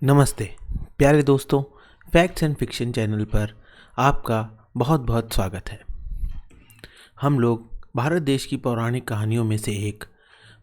नमस्ते प्यारे दोस्तों, फैक्ट्स एंड फिक्शन चैनल पर आपका बहुत बहुत स्वागत है। हम लोग भारत देश की पौराणिक कहानियों में से एक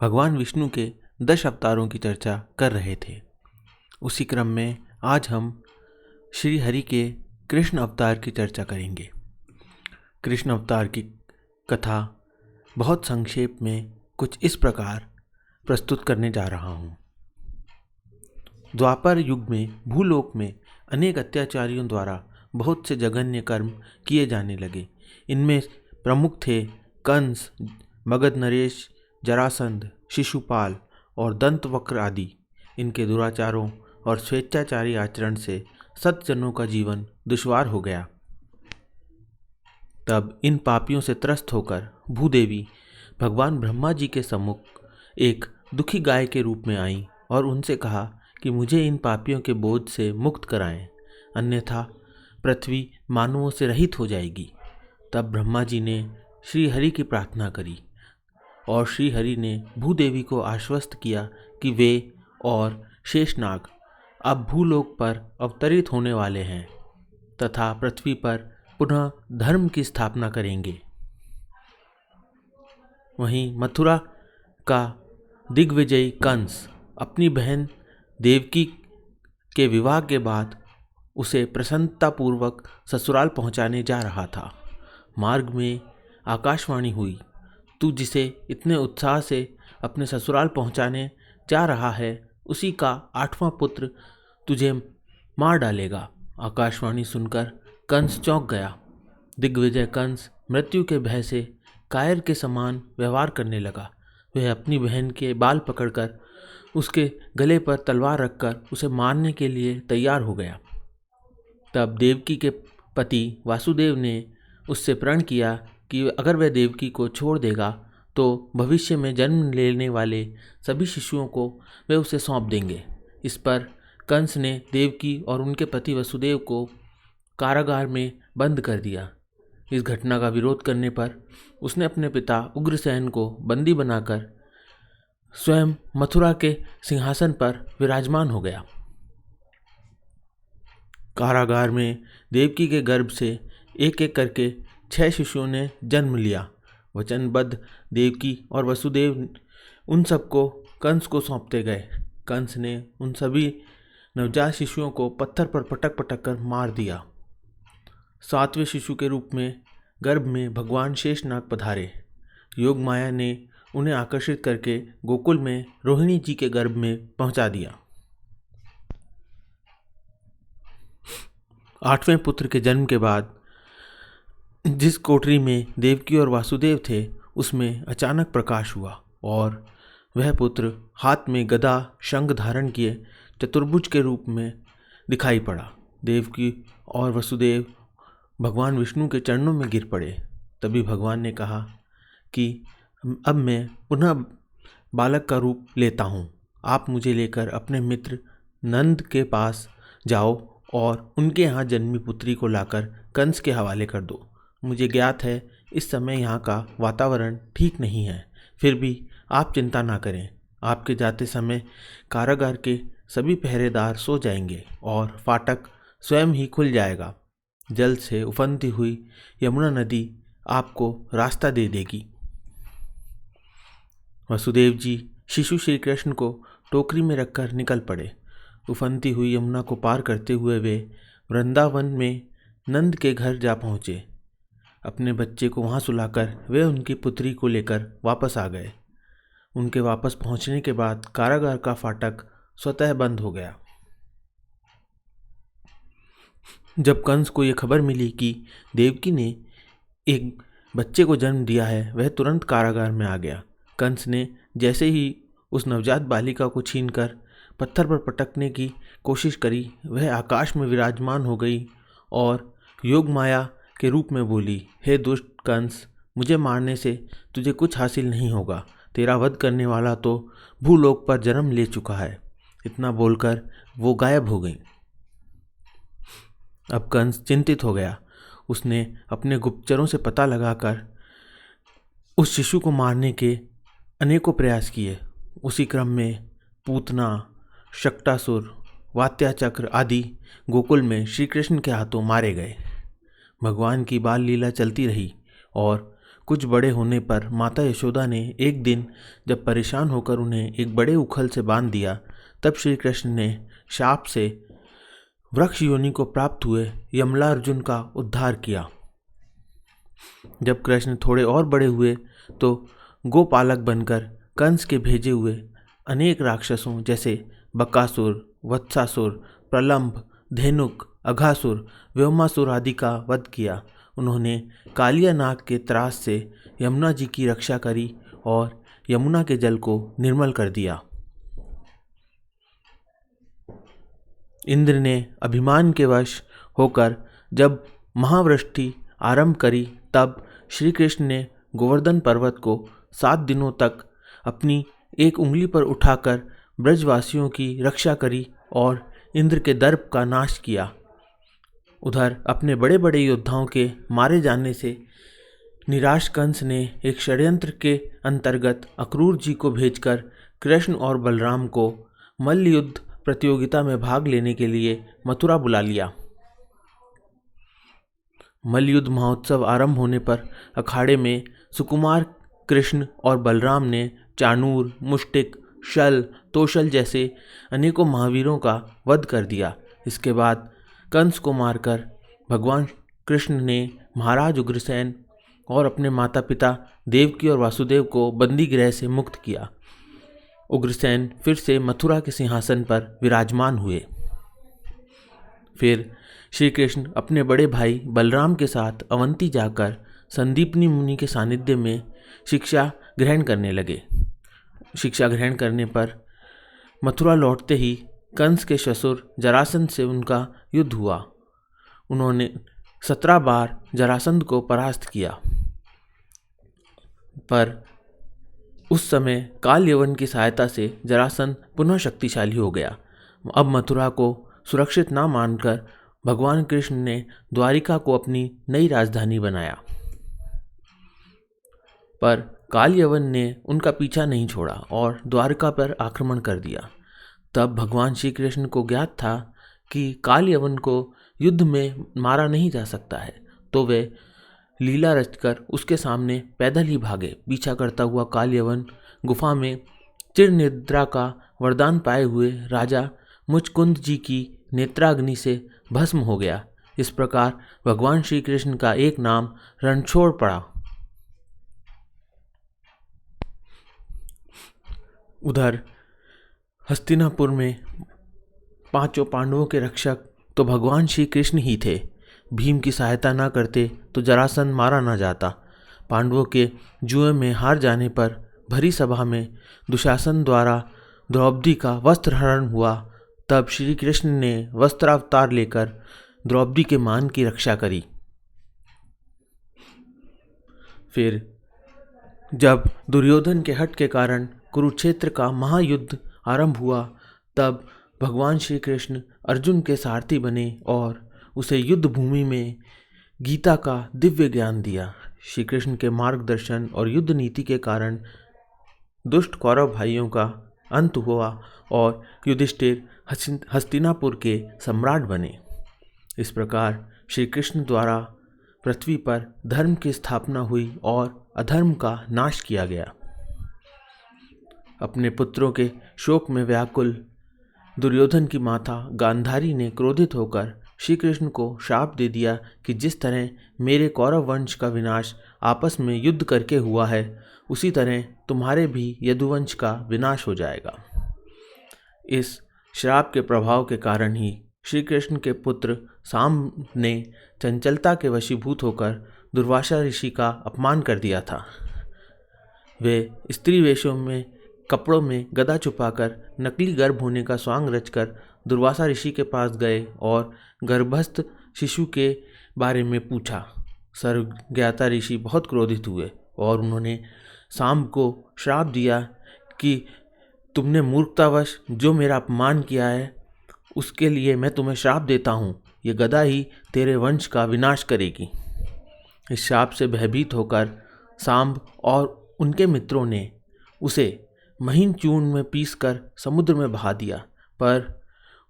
भगवान विष्णु के 10 अवतारों की चर्चा कर रहे थे। उसी क्रम में आज हम श्री हरि के कृष्ण अवतार की चर्चा करेंगे। कृष्ण अवतार की कथा बहुत संक्षेप में कुछ इस प्रकार प्रस्तुत करने जा रहा हूँ। द्वापर युग में भूलोक में अनेक अत्याचारियों द्वारा बहुत से जघन्य कर्म किए जाने लगे। इनमें प्रमुख थे कंस, मगध नरेश, जरासंध, शिशुपाल और दंतवक्र आदि। इनके दुराचारों और स्वेच्छाचारी आचरण से सत्जनों का जीवन दुश्वार हो गया। तब इन पापियों से त्रस्त होकर भूदेवी भगवान ब्रह्मा जी के सम्मुख एक दुखी गाय के रूप में आई और उनसे कहा कि मुझे इन पापियों के बोझ से मुक्त कराएं, अन्यथा पृथ्वी मानवों से रहित हो जाएगी। तब ब्रह्मा जी ने श्री हरि की प्रार्थना करी और श्री हरि ने भूदेवी को आश्वस्त किया कि वे और शेषनाग अब भूलोक पर अवतरित होने वाले हैं तथा पृथ्वी पर पुनः धर्म की स्थापना करेंगे। वहीं मथुरा का दिग्विजयी कंस अपनी बहन देवकी के विवाह के बाद उसे प्रसन्नतापूर्वक ससुराल पहुंचाने जा रहा था। मार्ग में आकाशवाणी हुई, तू जिसे इतने उत्साह से अपने ससुराल पहुंचाने जा रहा है, उसी का 8वां पुत्र तुझे मार डालेगा। आकाशवाणी सुनकर कंस चौंक गया। दिग्विजय कंस मृत्यु के भय से कायर के समान व्यवहार करने लगा। वह अपनी बहन के बाल पकड़कर उसके गले पर तलवार रखकर उसे मारने के लिए तैयार हो गया। तब देवकी के पति वासुदेव ने उससे प्रण किया कि अगर वह देवकी को छोड़ देगा तो भविष्य में जन्म लेने वाले सभी शिशुओं को वे उसे सौंप देंगे। इस पर कंस ने देवकी और उनके पति वसुदेव को कारागार में बंद कर दिया। इस घटना का विरोध करने पर उसने अपने पिता उग्रसेन को बंदी बनाकर स्वयं मथुरा के सिंहासन पर विराजमान हो गया। कारागार में देवकी के गर्भ से एक एक करके 6 शिशुओं ने जन्म लिया। वचनबद्ध देवकी और वसुदेव उन सबको कंस को सौंपते गए। कंस ने उन सभी नवजात शिशुओं को पत्थर पर पटक पटक कर मार दिया। 7वें शिशु के रूप में गर्भ में भगवान शेषनाग पधारे। योग माया ने उन्हें आकर्षित करके गोकुल में रोहिणी जी के गर्भ में पहुंचा दिया। 8वें पुत्र के जन्म के बाद जिस कोठरी में देवकी और वासुदेव थे, उसमें अचानक प्रकाश हुआ और वह पुत्र हाथ में गदा शंख धारण किए चतुर्भुज के रूप में दिखाई पड़ा। देवकी और वसुदेव भगवान विष्णु के चरणों में गिर पड़े। तभी भगवान ने कहा कि अब मैं पुनः बालक का रूप लेता हूँ। आप मुझे लेकर अपने मित्र नंद के पास जाओ और उनके यहाँ जन्मी पुत्री को लाकर कंस के हवाले कर दो। मुझे ज्ञात है इस समय यहाँ का वातावरण ठीक नहीं है, फिर भी आप चिंता ना करें। आपके जाते समय कारागार के सभी पहरेदार सो जाएंगे और फाटक स्वयं ही खुल जाएगा। जल से उफनती हुई यमुना नदी आपको रास्ता दे देगी। वसुदेव जी शिशु श्री कृष्ण को टोकरी में रखकर निकल पड़े। उफनती हुई यमुना को पार करते हुए वे वृंदावन में नंद के घर जा पहुँचे। अपने बच्चे को वहाँ सुलाकर वे उनकी पुत्री को लेकर वापस आ गए। उनके वापस पहुँचने के बाद कारागार का फाटक स्वतः बंद हो गया। जब कंस को ये खबर मिली कि देवकी ने एक बच्चे को जन्म दिया है, वह तुरंत कारागार में आ गया। कंस ने जैसे ही उस नवजात बालिका को छीनकर पत्थर पर पटकने की कोशिश करी, वह आकाश में विराजमान हो गई और योग माया के रूप में बोली, हे दुष्ट कंस, मुझे मारने से तुझे कुछ हासिल नहीं होगा। तेरा वध करने वाला तो भूलोक पर जन्म ले चुका है। इतना बोलकर वो गायब हो गई। अब कंस चिंतित हो गया। उसने अपने गुप्तचरों से पता लगाकर उस शिशु को मारने के अनेकों प्रयास किए। उसी क्रम में पूतना, शक्टासुर वात्याचक्र आदि गोकुल में श्री कृष्ण के हाथों मारे गए। भगवान की बाल लीला चलती रही और कुछ बड़े होने पर माता यशोदा ने एक दिन जब परेशान होकर उन्हें एक बड़े उखल से बांध दिया, तब श्री कृष्ण ने शाप से वृक्ष योनि को प्राप्त हुए यमला अर्जुन का उद्धार किया। जब कृष्ण थोड़े और बड़े हुए तो गोपालक बनकर कंस के भेजे हुए अनेक राक्षसों जैसे बकासुर, वत्सासुर, प्रलंब, धेनुक, अघासुर, व्योमासुर आदि का वध किया। उन्होंने कालिया नाग के त्रास से यमुना जी की रक्षा करी और यमुना के जल को निर्मल कर दिया। इंद्र ने अभिमान के वश होकर जब महावृष्टि आरंभ करी, तब श्री कृष्ण ने गोवर्धन पर्वत को 7 दिनों तक अपनी एक उंगली पर उठाकर ब्रजवासियों की रक्षा करी और इंद्र के दर्प का नाश किया। उधर अपने बड़े बड़े योद्धाओं के मारे जाने से निराश कंस ने एक षड्यंत्र के अंतर्गत अक्रूर जी को भेजकर कृष्ण और बलराम को मल्ल युद्ध प्रतियोगिता में भाग लेने के लिए मथुरा बुला लिया। मल्ल युद्ध महोत्सव आरंभ होने पर अखाड़े में सुकुमार कृष्ण और बलराम ने चाणूर, मुष्टिक, शल, तोशल जैसे अनेकों महावीरों का वध कर दिया। इसके बाद कंस को मारकर भगवान कृष्ण ने महाराज उग्रसेन और अपने माता पिता देवकी और वासुदेव को बंदी गृह से मुक्त किया। उग्रसेन फिर से मथुरा के सिंहासन पर विराजमान हुए। फिर श्री कृष्ण अपने बड़े भाई बलराम के साथ अवंती जाकर संदीपनी मुनि के सानिध्य में शिक्षा ग्रहण करने लगे। शिक्षा ग्रहण करने पर मथुरा लौटते ही कंस के ससुर जरासंध से उनका युद्ध हुआ। उन्होंने 17 बार जरासंध को परास्त किया, पर उस समय काल यवन की सहायता से जरासंध पुनः शक्तिशाली हो गया। अब मथुरा को सुरक्षित ना मानकर भगवान कृष्ण ने द्वारिका को अपनी नई राजधानी बनाया, पर काल यवन ने उनका पीछा नहीं छोड़ा और द्वारका पर आक्रमण कर दिया। तब भगवान श्री कृष्ण को ज्ञात था कि काल यवन को युद्ध में मारा नहीं जा सकता है, तो वे लीला रचकर उसके सामने पैदल ही भागे। पीछा करता हुआ काल यवन गुफा में चिर निद्रा का वरदान पाए हुए राजा मुचकुंद जी की नेत्राग्नि से भस्म हो गया। इस प्रकार भगवान श्री कृष्ण का एक नाम रणछोड़ पड़ा। उधर हस्तिनापुर में 5 पांडवों के रक्षक तो भगवान श्री कृष्ण ही थे। भीम की सहायता न करते तो जरासंध मारा न जाता। पांडवों के जुए में हार जाने पर भरी सभा में दुशासन द्वारा द्रौपदी का वस्त्र हरण हुआ। तब श्री कृष्ण ने वस्त्रावतार लेकर द्रौपदी के मान की रक्षा करी। फिर जब दुर्योधन के हठ के कारण कुरुक्षेत्र का महायुद्ध आरंभ हुआ, तब भगवान श्री कृष्ण अर्जुन के सारथी बने और उसे युद्ध भूमि में गीता का दिव्य ज्ञान दिया। श्री कृष्ण के मार्गदर्शन और युद्ध नीति के कारण दुष्ट कौरव भाइयों का अंत हुआ और युधिष्ठिर हस्तिनापुर के सम्राट बने। इस प्रकार श्री कृष्ण द्वारा पृथ्वी पर धर्म की स्थापना हुई और अधर्म का नाश किया गया। अपने पुत्रों के शोक में व्याकुल दुर्योधन की माता गांधारी ने क्रोधित होकर श्री कृष्ण को शाप दे दिया कि जिस तरह मेरे कौरव वंश का विनाश आपस में युद्ध करके हुआ है, उसी तरह तुम्हारे भी यदुवंश का विनाश हो जाएगा। इस श्राप के प्रभाव के कारण ही श्री कृष्ण के पुत्र सांब ने चंचलता के वशीभूत होकर दुर्वासा ऋषि का अपमान कर दिया था। वे स्त्री वेशों में कपड़ों में गदा छुपाकर नकली गर्भ होने का स्वांग रचकर दुर्वासा ऋषि के पास गए और गर्भस्थ शिशु के बारे में पूछा। सर्वज्ञाता ऋषि बहुत क्रोधित हुए और उन्होंने सांब को श्राप दिया कि तुमने मूर्खतावश जो मेरा अपमान किया है, उसके लिए मैं तुम्हें श्राप देता हूँ। ये गदा ही तेरे वंश का विनाश करेगी। इस श्राप से भयभीत होकर सांब और उनके मित्रों ने उसे महीन चूर्ण में पीसकर समुद्र में बहा दिया, पर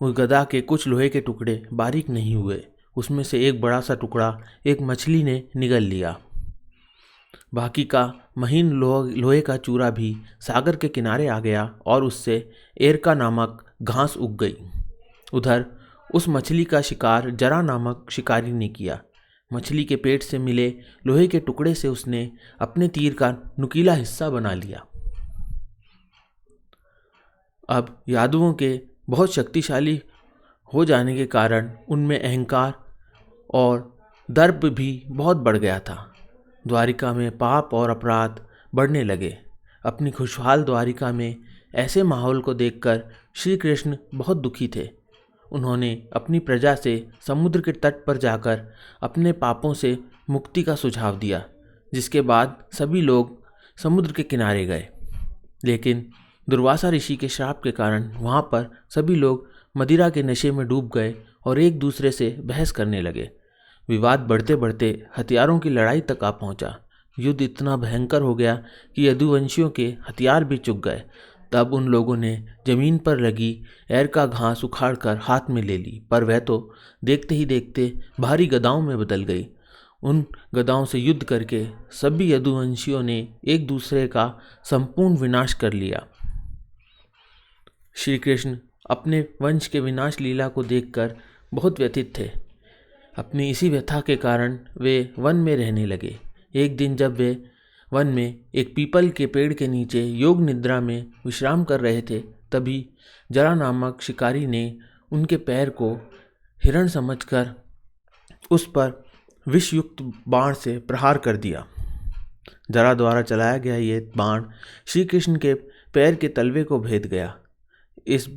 उस गदा के कुछ लोहे के टुकड़े बारीक नहीं हुए। उसमें से एक बड़ा सा टुकड़ा एक मछली ने निगल लिया। बाकी का महीन लोहे का चूरा भी सागर के किनारे आ गया और उससे एरका नामक घास उग गई। उधर उस मछली का शिकार जरा नामक शिकारी ने किया। मछली के पेट से मिले लोहे के टुकड़े से उसने अपने तीर का नुकीला हिस्सा बना लिया। अब यादवों के बहुत शक्तिशाली हो जाने के कारण उनमें अहंकार और दर्प भी बहुत बढ़ गया था। द्वारिका में पाप और अपराध बढ़ने लगे। अपनी खुशहाल द्वारिका में ऐसे माहौल को देखकर श्री कृष्ण बहुत दुखी थे। उन्होंने अपनी प्रजा से समुद्र के तट पर जाकर अपने पापों से मुक्ति का सुझाव दिया, जिसके बाद सभी लोग समुद्र के किनारे गए। लेकिन दुर्वासा ऋषि के श्राप के कारण वहाँ पर सभी लोग मदिरा के नशे में डूब गए और एक दूसरे से बहस करने लगे। विवाद बढ़ते बढ़ते हथियारों की लड़ाई तक आ पहुंचा। युद्ध इतना भयंकर हो गया कि यदुवंशियों के हथियार भी चुक गए। तब उन लोगों ने जमीन पर लगी एरका घास उखाड़कर हाथ में ले ली, पर वह तो देखते ही देखते भारी गदाओं में बदल गई। उन गदाओं से युद्ध करके सभी यदुवंशियों ने एक दूसरे का संपूर्ण विनाश कर लिया। श्री कृष्ण अपने वंश के विनाश लीला को देखकर बहुत व्यथित थे। अपनी इसी व्यथा के कारण वे वन में रहने लगे। एक दिन जब वे वन में एक पीपल के पेड़ के नीचे योग निद्रा में विश्राम कर रहे थे, तभी जरा नामक शिकारी ने उनके पैर को हिरण समझकर उस पर विषयुक्त बाण से प्रहार कर दिया। जरा द्वारा चलाया गया ये बाण श्री कृष्ण के पैर के तलवे को भेद गया। इस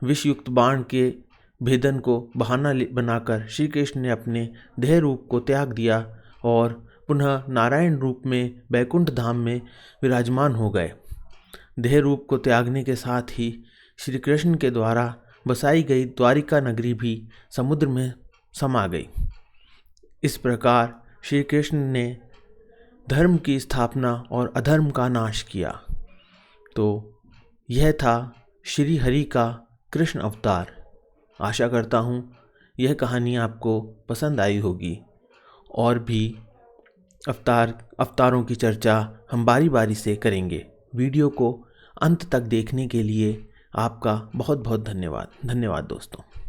विषयुक्त बाण के भेदन को बहाना बनाकर श्री कृष्ण ने अपने देह रूप को त्याग दिया और पुनः नारायण रूप में बैकुंठ धाम में विराजमान हो गए। देह रूप को त्यागने के साथ ही श्री कृष्ण के द्वारा बसाई गई द्वारिका नगरी भी समुद्र में समा गई। इस प्रकार श्री कृष्ण ने धर्म की स्थापना और अधर्म का नाश किया। तो यह था श्री हरि का कृष्ण अवतार। आशा करता हूँ यह कहानी आपको पसंद आई होगी। और भी अवतारों की चर्चा हम बारी बारी से करेंगे। वीडियो को अंत तक देखने के लिए आपका बहुत बहुत धन्यवाद। धन्यवाद दोस्तों।